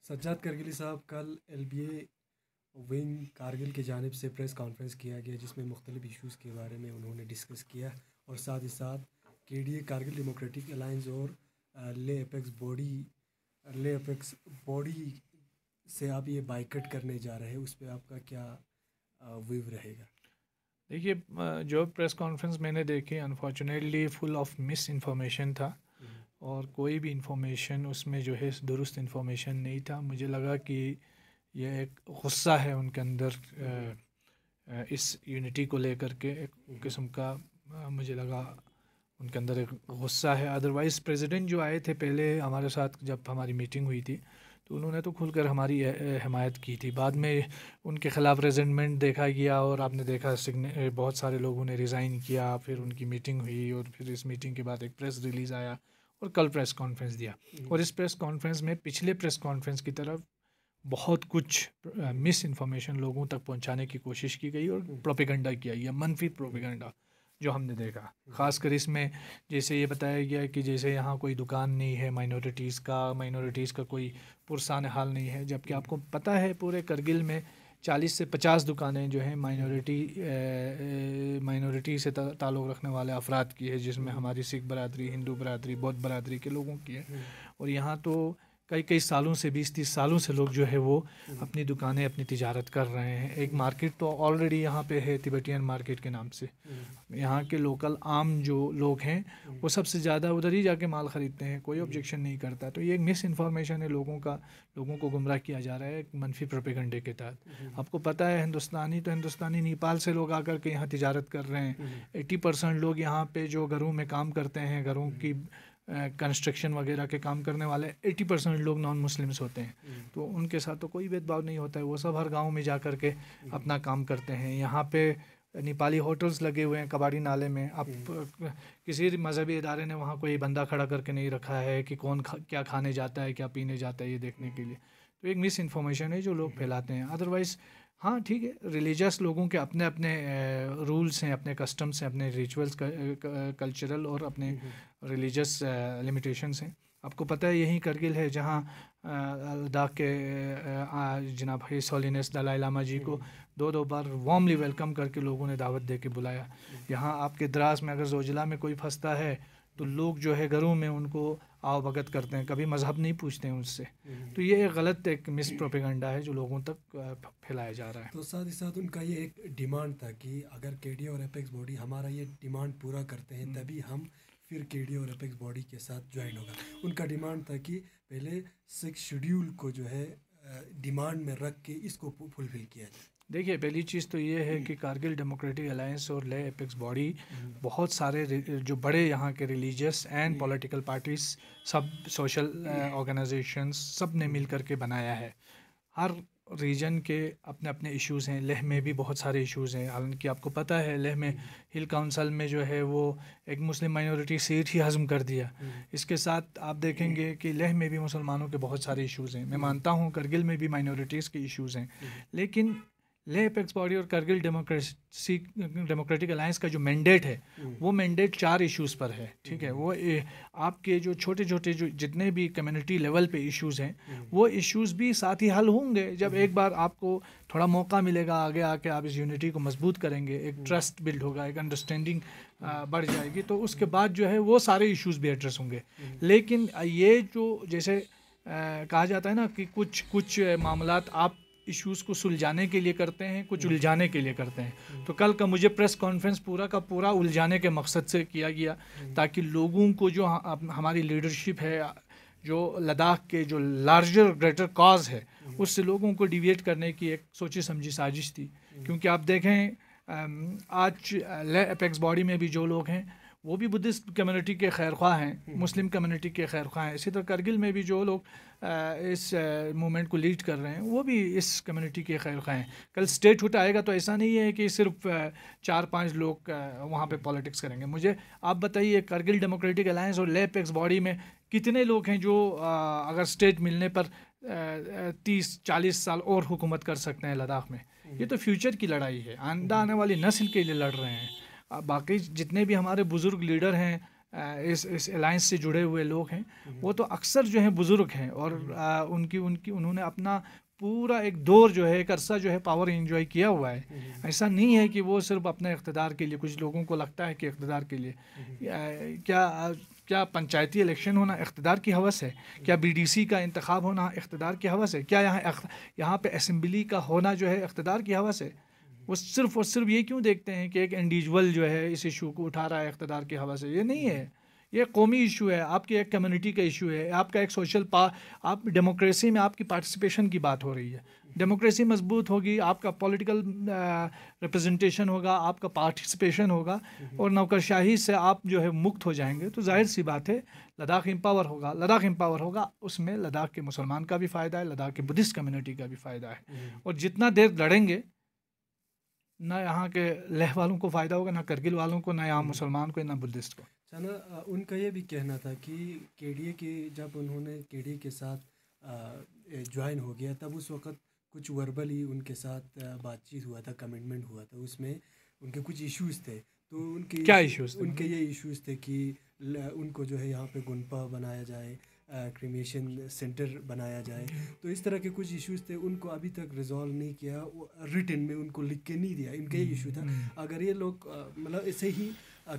سجاد کرگلی صاحب کل L B اے wing Kargil کی جانب سے پریس کانفرنس کیا گیا جس میں مختلف ایشوز کے بارے میں انہوں نے ڈسکس کیا اور ساتھ ہی ساتھ کے D A Kargil democratic alliance اور لے اپیکس باڈی سے آپ یہ بائیکٹ کرنے جا رہے ہیں، اس پہ آپ کا کیا ویو رہے گا؟ دیکھیے، جو پریس کانفرنس میں نے دیکھی unfortunately full of misinformation اور کوئی بھی انفارمیشن اس میں جو ہے درست انفارمیشن نہیں تھا. مجھے لگا کہ یہ ایک غصہ ہے ان کے اندر اس یونٹی کو لے کر کے، ایک قسم کا مجھے لگا ان کے اندر ایک غصہ ہے. ادروائز پریزیڈنٹ جو آئے تھے پہلے ہمارے ساتھ جب ہماری میٹنگ ہوئی تھی تو انہوں نے تو کھل کر ہماری حمایت کی تھی. بعد میں ان کے خلاف ریزنٹمنٹ دیکھا گیا اور آپ نے دیکھا بہت سارے لوگوں نے ریزائن کیا. پھر ان کی میٹنگ ہوئی اور پھر اس میٹنگ کے بعد ایک پریس ریلیز آیا اور کل پریس کانفرنس دیا. اور اس پریس کانفرنس میں پچھلے پریس کانفرنس کی طرف بہت کچھ مس انفارمیشن لوگوں تک پہنچانے کی کوشش کی گئی اور پروپیگنڈا کیا گیا، منفی پروپیگنڈا جو ہم نے دیکھا. خاص کر اس میں جیسے یہ بتایا گیا کہ جیسے یہاں کوئی دکان نہیں ہے مائنورٹیز کا کوئی پرسان حال نہیں ہے، جبکہ آپ کو پتہ ہے پورے کرگل میں 40 سے 50 دکانیں جو ہیں مائنورٹی سے تعلق رکھنے والے افراد کی ہے، جس میں ہماری سکھ برادری، ہندو برادری، بودھ برادری کے لوگوں کی ہے. اور یہاں تو کئی سالوں سے 20-30 سالوں سے لوگ جو ہے وہ اپنی دکانیں اپنی تجارت کر رہے ہیں. ایک مارکیٹ تو آلریڈی یہاں پہ ہے تبیٹین مارکیٹ کے نام سے. یہاں کے لوکل عام جو لوگ ہیں وہ سب سے زیادہ ادھر ہی جا کے مال خریدتے ہیں، کوئی آبجیکشن نہیں کرتا. تو یہ ایک مس انفارمیشن ہے، لوگوں کو گمراہ کیا جا رہا ہے ایک منفی پروپیگنڈے کے تحت. آپ کو پتہ ہے ہندوستانی نیپال سے لوگ آ کر کے یہاں تجارت کر رہے ہیں. 80% لوگ یہاں پہ جو گھروں میں کام کرتے ہیں، گھروں کی کنسٹرکشن وغیرہ کے کام کرنے والے 80% لوگ نان مسلمس ہوتے ہیں. تو ان کے ساتھ تو کوئی بھید بھاؤ نہیں ہوتا ہے، وہ سب ہر گاؤں میں جا کر کے اپنا کام کرتے ہیں. یہاں پہ نیپالی ہوٹلز لگے ہوئے ہیں کباڑی نالے میں. اب کسی مذہبی ادارے نے وہاں کوئی بندہ کھڑا کر کے نہیں رکھا ہے کہ کون کیا کھانے جاتا ہے، کیا پینے جاتا ہے، یہ دیکھنے کے لیے. تو ایک مس انفارمیشن ہے جو لوگ پھیلاتے ہیں. ادروائز ہاں ٹھیک ہے، ریلیجس لوگوں کے اپنے اپنے رولس ہیں، اپنے کسٹمس ہیں، اپنے ریچولس کلچرل اور اپنے ریلیجس لمیٹیشنس ہیں. آپ کو پتہ ہے یہی کرگل ہے جہاں لداخ کے جناب ہیز ہولینس دلائی لاما جی کو 2 بار وارملی ویلکم کر کے لوگوں نے دعوت دے کے بلایا. یہاں آپ کے دراز میں اگر زوجلا میں کوئی پھنستا ہے تو لوگ جو ہے گھروں میں ان کو آؤ بھگت کرتے ہیں، کبھی مذہب نہیں پوچھتے ہیں اس سے. تو یہ ایک غلط ایک مس پروپیگنڈا ہے جو لوگوں تک پھیلایا جا رہا ہے. تو ساتھ ہی ساتھ ان کا یہ ایک ڈیمانڈ تھا کہ اگر کے ڈی اور ایپیکس باڈی ہمارا یہ ڈیمانڈ پورا کرتے ہیں تبھی ہم پھر کے ڈی اور ایپیکس باڈی کے ساتھ جوائن ہوگا. ان کا ڈیمانڈ تھا کہ پہلے 6 شیڈیول کو جو ہے ڈیمانڈ میں رکھ کے اس کو فلفل کیا جائے. دیکھیے، پہلی چیز تو یہ ہے کہ کارگل ڈیموکریٹک الائنس اور لے ایپیکس باڈی بہت سارے جو بڑے یہاں کے ریلیجیس اینڈ پولیٹیکل پارٹیز، سب سوشل آرگنائزیشنز، سب نے مل کر کے بنایا ہے. ہر ریجن کے اپنے اپنے ایشوز ہیں. لیہ میں بھی بہت سارے ایشوز ہیں، حالانکہ آپ کو پتہ ہے لیہ میں ہل کونسل میں جو ہے وہ ایک مسلم مائنورٹی سیٹ ہی ہضم کر دیا. اس کے ساتھ آپ دیکھیں گے کہ لیہ میں بھی مسلمانوں کے بہت سارے ایشوز ہیں. میں مانتا ہوں کرگل میں بھی مائنورٹیز کے ایشوز ہیں، لیکن لے ایپیکس باڈی اور کرگل ڈیموکریٹک الائنس کا جو مینڈیٹ ہے وہ مینڈیٹ 4 ایشوز پر ہے. ٹھیک ہے، وہ آپ کے جو چھوٹے جو جتنے بھی کمیونٹی لیول پہ ایشوز ہیں وہ ایشوز بھی ساتھ ہی حل ہوں گے جب ایک بار آپ کو تھوڑا موقع ملے گا آگے آ کے آپ اس یونٹی کو مضبوط کریں گے، ایک ٹرسٹ بلڈ ہوگا، ایک انڈرسٹینڈنگ بڑھ جائے گی، تو اس کے بعد جو ہے وہ سارے ایشوز بھی ایڈریس ہوں گے. لیکن یہ جو جیسے کہا جاتا ہے نا کہ کچھ معاملات آپ ایشوز کو سلجھانے کے لیے کرتے ہیں، کچھ الجھانے کے لیے کرتے ہیں. تو کل کا مجھے پریس کانفرنس پورا کا پورا الجھانے کے مقصد سے کیا گیا تاکہ لوگوں کو جو ہماری لیڈرشپ ہے، جو لداخ کے جو لارجر گریٹر کاز ہے، اس سے لوگوں کو ڈیویٹ کرنے کی ایک سوچی سمجھی سازش تھی. کیونکہ آپ دیکھیں آج لے ایپیکس باڈی میں بھی جو لوگ ہیں وہ بھی بدھسٹ کمیونٹی کے خیر خواہ ہیں، مسلم کمیونٹی کے خیر خواہ ہیں. اسی طرح کرگل میں بھی جو لوگ اس موومنٹ کو لیڈ کر رہے ہیں وہ بھی اس کمیونٹی کے خیر خواہ ہیں. کل اسٹیٹ ہوٹ آئے گا تو ایسا نہیں ہے کہ صرف 4-5 لوگ وہاں پہ پالیٹکس کریں گے. مجھے آپ بتائیے کرگل ڈیموکریٹک الائنس اور لے ایپیکس باڈی میں کتنے لوگ ہیں جو اگر اسٹیٹ ملنے پر 30-40 سال اور حکومت کر سکتے ہیں لداخ میں؟ یہ تو فیوچر کی لڑائی ہے، آنے والی نسل کے لیے لڑ رہے ہیں. باقی جتنے بھی ہمارے بزرگ لیڈر ہیں اس الائنس سے جڑے ہوئے لوگ ہیں وہ تو اکثر جو ہیں بزرگ ہیں اور انہوں نے اپنا پورا ایک دور جو ہے ایک عرصہ جو ہے پاور انجوائے کیا ہوا ہے. ایسا نہیں ہے کہ وہ صرف اپنے اقتدار کے لیے, کچھ لوگوں کو لگتا ہے کہ اقتدار کے لیے کیا پنچایتی الیکشن ہونا اقتدار کی ہوس ہے, کیا بی ڈی سی کا انتخاب ہونا اقتدار کی ہوس ہے, کیا یہاں پہ اسمبلی کا ہونا جو ہے اقتدار کی ہوس ہے. وہ صرف اور صرف یہ کیوں دیکھتے ہیں کہ ایک انڈیویجول جو ہے اس ایشو کو اٹھا رہا ہے اقتدار کی حوالے سے. یہ نہیں ہے, یہ قومی ایشو ہے, آپ کی ایک کمیونٹی کا ایشو ہے, آپ کا ایک سوشل آپ ڈیموکریسی میں آپ کی پارٹیسپیشن کی بات ہو رہی ہے. ڈیموکریسی مضبوط ہوگی, آپ کا پولیٹیکل ریپرزنٹیشن ہوگا, آپ کا پارٹیسپیشن ہوگا اور نوکرشاہی سے آپ جو ہے مکت ہو جائیں گے تو ظاہر سی بات ہے لداخ امپاور ہوگا. لداخ امپاور ہوگا اس میں لداخ کے مسلمان کا بھی فائدہ ہے, لداخ کے بدھسٹ کمیونٹی کا بھی فائدہ ہے. اور جتنا دیر لڑیں گے نہ یہاں کے لہ والوں کو فائدہ ہوگا, نہ کرگل والوں کو, نہ یہاں مسلمان کو, نہ بدھسٹ کو. ان کا یہ بھی کہنا تھا کہ کے ڈی اے کی جب انہوں نے کے ڈی اے کے ساتھ جوائن ہو گیا تب اس وقت کچھ وربلی ان کے ساتھ بات چیت ہوا تھا, کمٹمنٹ ہوا تھا, اس میں ان کے کچھ ایشوز تھے. تو ان کے کیا ایشوز تھے؟ ان کے یہ ایشوز تھے کہ ان کو جو ہے یہاں پہ گنپا بنایا جائے, کریمیشن سینٹر بنایا جائے. تو اس طرح کے کچھ ایشوز تھے, ان کو ابھی تک ریزالو نہیں کیا, ریٹن میں ان کو لکھ کے نہیں دیا. ان کا یہ ایشو تھا. اگر یہ لوگ مطلب ایسے ہی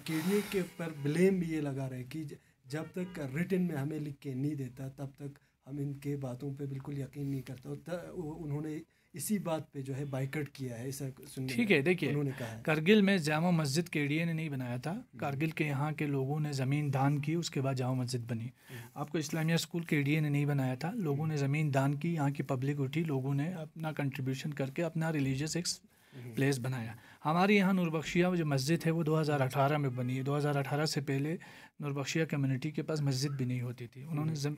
کے ڈی اے کے پر بلیم بھی یہ لگا رہے کہ جب تک ریٹن میں ہمیں لکھ کے نہیں دیتا تب تک ہم ان کے باتوں پہ بالکل یقین نہیں کرتا. انہوں نے اسی بات پہ جو ہے بائیکٹ کیا ہے. ایسا ٹھیک ہے, دیکھیے انہوں نے کہا کرگل میں جامع مسجد کے ڈی اے نے نہیں بنایا تھا. کرگل کے یہاں کے لوگوں نے زمین دان کی, اس کے بعد جامع مسجد بنی. آپ کو اسلامیہ اسکول کے ڈی اے نے نہیں بنایا تھا, لوگوں نے زمین دان کی, یہاں کی پبلک اٹھی, لوگوں نے اپنا کنٹریبیوشن کر کے اپنا ریلیجیس ایک پلیس بنایا. ہمارے یہاں نوربخشیہ جو مسجد ہے وہ 2018 میں بنی ہے. 2018 سے پہلے نوربخشیہ کمیونٹی کے پاس مسجد بھی نہیں ہوتی تھی. انہوں نے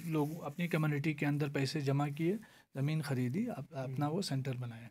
لوگ اپنی کمیونٹی کے اندر پیسے جمع کیے, زمین خریدی, اپنا وہ سینٹر بنایا.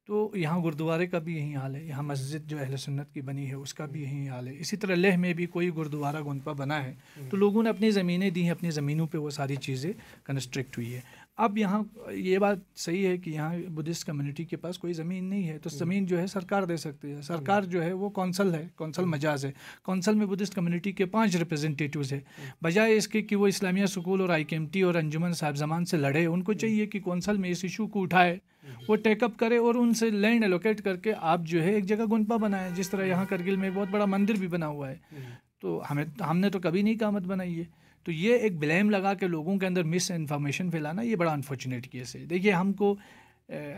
تو یہاں گردوارے کا بھی یہی حال ہے, یہاں مسجد جو اہل سنت کی بنی ہے اس کا بھی یہی حال ہے. اسی طرح لیہ میں بھی کوئی گردوارہ گنپا بنا ہے تو لوگوں نے اپنی زمینیں دی ہیں, اپنی زمینوں پہ وہ ساری چیزیں کنسٹرکٹ ہوئی ہے. اب یہاں یہ بات صحیح ہے کہ یہاں بدھسٹ کمیونٹی کے پاس کوئی زمین نہیں ہے تو زمین جو ہے سرکار دے سکتی ہے. سرکار جو ہے وہ کونسل ہے, کونسل مجاز ہے. کونسل میں بدھسٹ کمیونٹی کے 5 ریپرزنٹیٹیوز ہیں. بجائے اس کے کہ وہ اسلامیہ سکول اور آئی کے ایم ٹی اور انجمن صاحب زمان سے لڑے, ان کو چاہیے کہ کونسل میں اس ایشو کو اٹھائے, وہ ٹیک اپ کرے اور ان سے لینڈ الوکیٹ کر کے آپ جو ہے ایک جگہ گنپا بنائیں. جس طرح یہاں کرگل میں بہت بڑا مندر بھی بنا ہوا ہے, تو ہم نے تو کبھی نہیں قیامت بنائی ہے. تو یہ ایک بلیم لگا کے لوگوں کے اندر مس انفارمیشن پھیلانا یہ بڑا انفارچونیٹ کیس ہے. دیکھیے ہم کو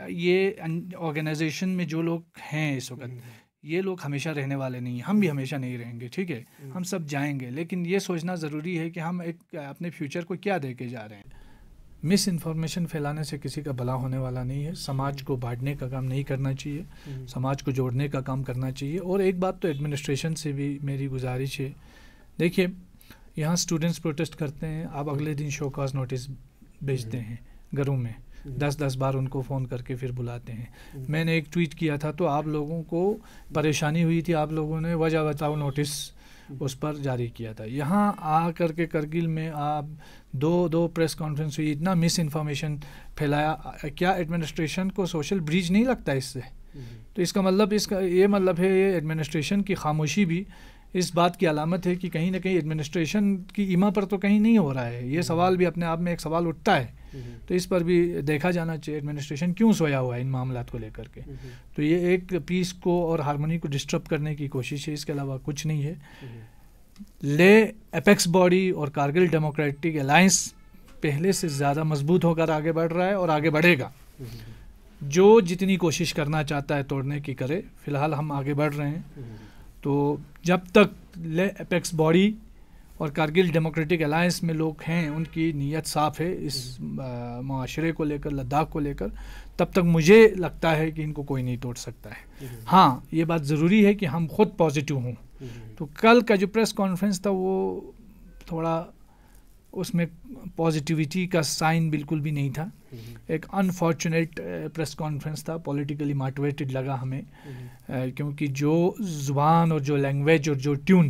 یہ آرگنائزیشن میں جو لوگ ہیں اس وقت یہ لوگ ہمیشہ رہنے والے نہیں ہیں, ہم بھی ہمیشہ نہیں رہیں گے, ٹھیک ہے, ہم سب جائیں گے. لیکن یہ سوچنا ضروری ہے کہ ہم ایک اپنے فیوچر کو کیا دے کے جا رہے ہیں. مس انفارمیشن پھیلانے سے کسی کا بھلا ہونے والا نہیں ہے. سماج کو بانٹنے کا کام نہیں کرنا چاہیے, سماج کو جوڑنے کا کام کرنا چاہیے. اور ایک بات تو ایڈمنسٹریشن سے بھی میری گزارش ہے, دیکھیے یہاں اسٹوڈنٹس پروٹیسٹ کرتے ہیں, آپ اگلے دن شو کاز نوٹس بھیجتے ہیں گھروں میں, 10 بار ان کو فون کر کے پھر بلاتے ہیں. میں نے ایک ٹویٹ کیا تھا تو آپ لوگوں کو پریشانی ہوئی تھی, آپ لوگوں نے وجہ بتاؤ نوٹس اس پر جاری کیا تھا. یہاں آ کر کے کرگل میں آپ دو پریس کانفرنس ہوئی, اتنا مس انفارمیشن پھیلایا. کیا ایڈمنسٹریشن کو سوشل بریچ نہیں لگتا اس سے؟ تو اس کا مطلب یہ مطلب ہے یہ ایڈمنسٹریشن کی خاموشی بھی اس بات کی علامت ہے کہ کہیں نہ کہیں ایڈمنسٹریشن کی ایما پر تو کہیں نہیں ہو رہا ہے. یہ سوال بھی اپنے آپ میں ایک سوال اٹھتا ہے, تو اس پر بھی دیکھا جانا چاہیے ایڈمنسٹریشن کیوں سویا ہوا ہے ان معاملات کو لے کر کے. تو یہ ایک پیس کو اور ہارمونی کو ڈسٹرب کرنے کی کوشش ہے, اس کے علاوہ کچھ نہیں ہے. لے اپیکس باڈی اور کارگل ڈیموکریٹک الائنس پہلے سے زیادہ مضبوط ہو کر آگے بڑھ رہا ہے اور آگے بڑھے گا. جو جتنی کوشش کرنا چاہتا ہے توڑنے کی کرے, فی الحال ہم آگے بڑھ رہے ہیں. تو جب تک لے اپیکس باڈی اور کارگل ڈیموکریٹک الائنس میں لوگ ہیں, ان کی نیت صاف ہے اس معاشرے کو لے کر, لداخ کو لے کر, تب تک مجھے لگتا ہے کہ ان کو کوئی نہیں توڑ سکتا ہے. ہاں یہ بات ضروری ہے کہ ہم خود پازیٹیو ہوں. تو کل کا جو پریس کانفرنس تھا وہ تھوڑا اس میں پازیٹیوٹی کا سائن بالکل بھی نہیں تھا. ایک انفارچونیٹ پریس کانفرنس تھا, پولیٹیکلی موٹیویٹڈ لگا ہمیں, کیونکہ جو زبان اور جو لینگویج اور جو ٹیون